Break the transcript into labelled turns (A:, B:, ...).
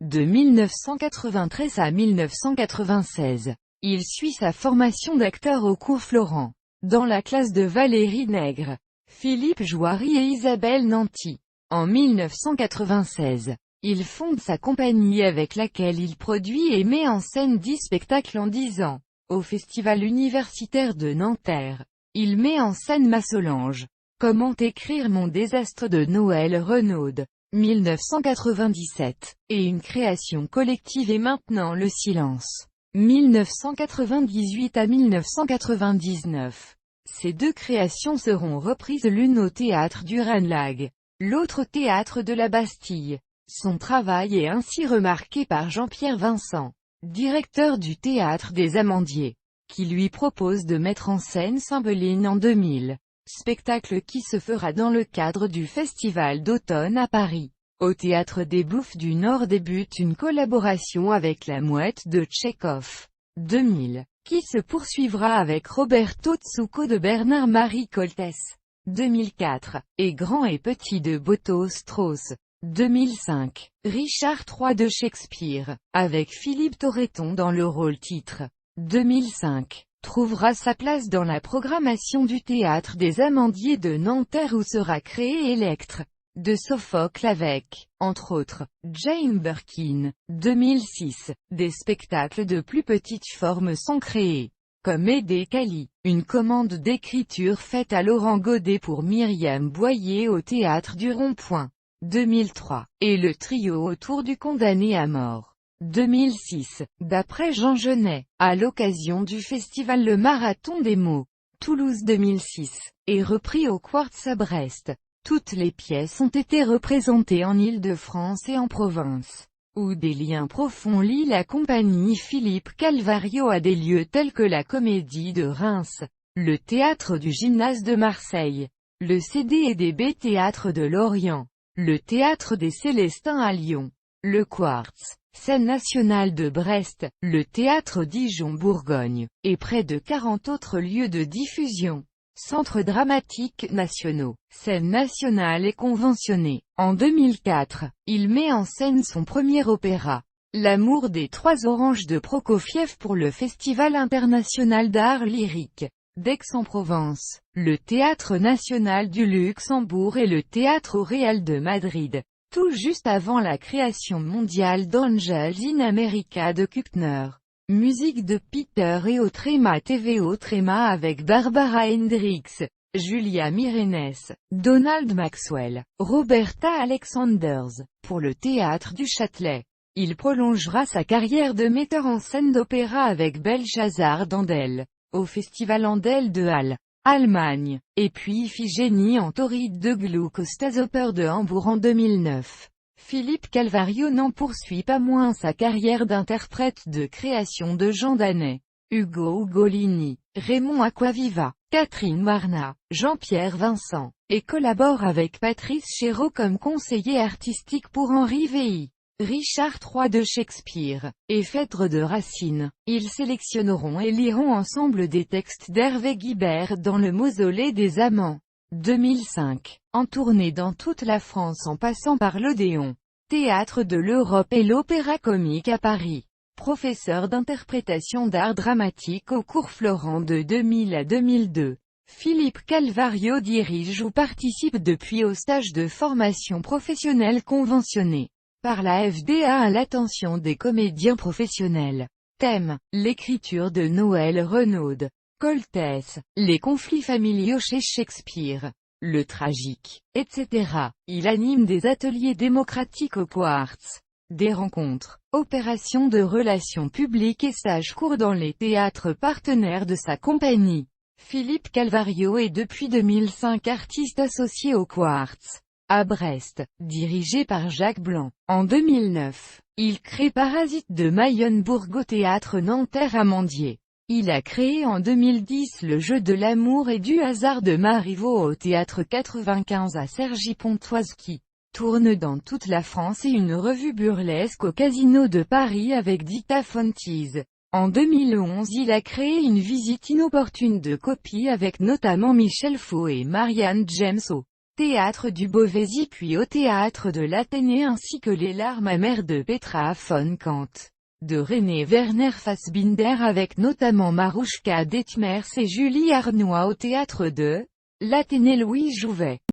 A: De 1993 à 1996, il suit sa formation d'acteur au cours Florent, dans la classe de Valérie Nègre, Philippe Joiry et Isabelle Nanty. En 1996, il fonde sa compagnie avec laquelle il produit et met en scène 10 spectacles en 10 ans. Au Festival universitaire de Nanterre, il met en scène Massolange. Comment écrire mon désastre de Noël Renaud, 1997, et une création collective et maintenant le silence, 1998 à 1999. Ces deux créations seront reprises l'une au théâtre du Ranelagh, l'autre au théâtre de la Bastille. Son travail est ainsi remarqué par Jean-Pierre Vincent, directeur du théâtre des Amandiers, qui lui propose de mettre en scène Cymbeline en 2000. Spectacle qui se fera dans le cadre du Festival d'automne à Paris. Au Théâtre des Bouffes du Nord débute une collaboration avec La Mouette de Tchekhov, 2000, qui se poursuivra avec Roberto Tsuko de Bernard-Marie Coltès, 2004, et Grand et Petit de Boto Strauss, 2005. Richard III de Shakespeare, avec Philippe Torreton dans le rôle titre, 2005. Trouvera sa place dans la programmation du Théâtre des Amandiers de Nanterre où sera créé Electre, de Sophocle avec, entre autres, Jane Birkin, 2006. Des spectacles de plus petite forme sont créés, comme Aidé Cali, une commande d'écriture faite à Laurent Godet pour Myriam Boyer au Théâtre du Rond-Point, 2003, et le trio autour du condamné à mort. 2006, d'après Jean Genet, à l'occasion du festival Le Marathon des mots, Toulouse 2006, est repris au Quartz à Brest. Toutes les pièces ont été représentées en Île-de-France et en province, où des liens profonds lient la compagnie Philippe Calvario à des lieux tels que la Comédie de Reims, le Théâtre du Gymnase de Marseille, le CD&DB Théâtre de Lorient, le Théâtre des Célestins à Lyon, le Quartz, Scène nationale de Brest, le Théâtre Dijon-Bourgogne, et près de 40 autres lieux de diffusion. Centres dramatiques nationaux, scènes nationales et conventionnées. En 2004, il met en scène son premier opéra, L'amour des trois oranges de Prokofiev pour le Festival international d'art lyrique d'Aix-en-Provence, le Théâtre national du Luxembourg et le Théâtre Real de Madrid. Tout juste avant la création mondiale d'Angels in America de Kuttner. Musique de Peter et Autrema TV Autrema avec Barbara Hendricks, Julia Mirenes, Donald Maxwell, Roberta Alexanders, pour le Théâtre du Châtelet. Il prolongera sa carrière de metteur en scène d'opéra avec Belshazzar d'Andel, au Festival Andel de Halle, Allemagne, et puis Iphigénie en Tauride de Gluck au Staatsoper de Hambourg en 2009. Philippe Calvario n'en poursuit pas moins sa carrière d'interprète de création de Jean Danet, Ugo Ugolini, Raymond Acquaviva, Catherine Marna, Jean-Pierre Vincent, et collabore avec Patrice Chéreau comme conseiller artistique pour Henri Véy, Richard III de Shakespeare, et Phèdre de Racine. Ils sélectionneront et liront ensemble des textes d'Hervé Guibert dans le Mausolée des Amants. 2005, en tournée dans toute la France en passant par l'Odéon, Théâtre de l'Europe et l'Opéra Comique à Paris. Professeur d'interprétation d'art dramatique au cours Florent de 2000 à 2002. Philippe Calvario dirige ou participe depuis au stage de formation professionnelle conventionné par la FDA à l'attention des comédiens professionnels. Thème, l'écriture de Noël Renaud, Coltès, les conflits familiaux chez Shakespeare, le tragique, etc. Il anime des ateliers démocratiques au Quartz, des rencontres, opérations de relations publiques et stages courts dans les théâtres partenaires de sa compagnie. Philippe Calvario est depuis 2005 artiste associé au Quartz, à Brest, dirigé par Jacques Blanc. En 2009, il crée Parasite de Mayennebourg au Théâtre Nanterre-Amandier. Il a créé en 2010 le jeu de l'amour et du hasard de Marivaux au Théâtre 95 à Cergy-Pontoise qui tourne dans toute la France et une revue burlesque au Casino de Paris avec Dita Fontise. En 2011 il a créé une visite inopportune de copie avec notamment Michel Faux et Marianne James au théâtre du Beauvaisis puis au théâtre de l'Athénée ainsi que Les larmes amères de Petra von Kant, de René Werner Fassbinder avec notamment Marouchka Detmers et Julie Arnois au théâtre de l'Athénée Louis Jouvet.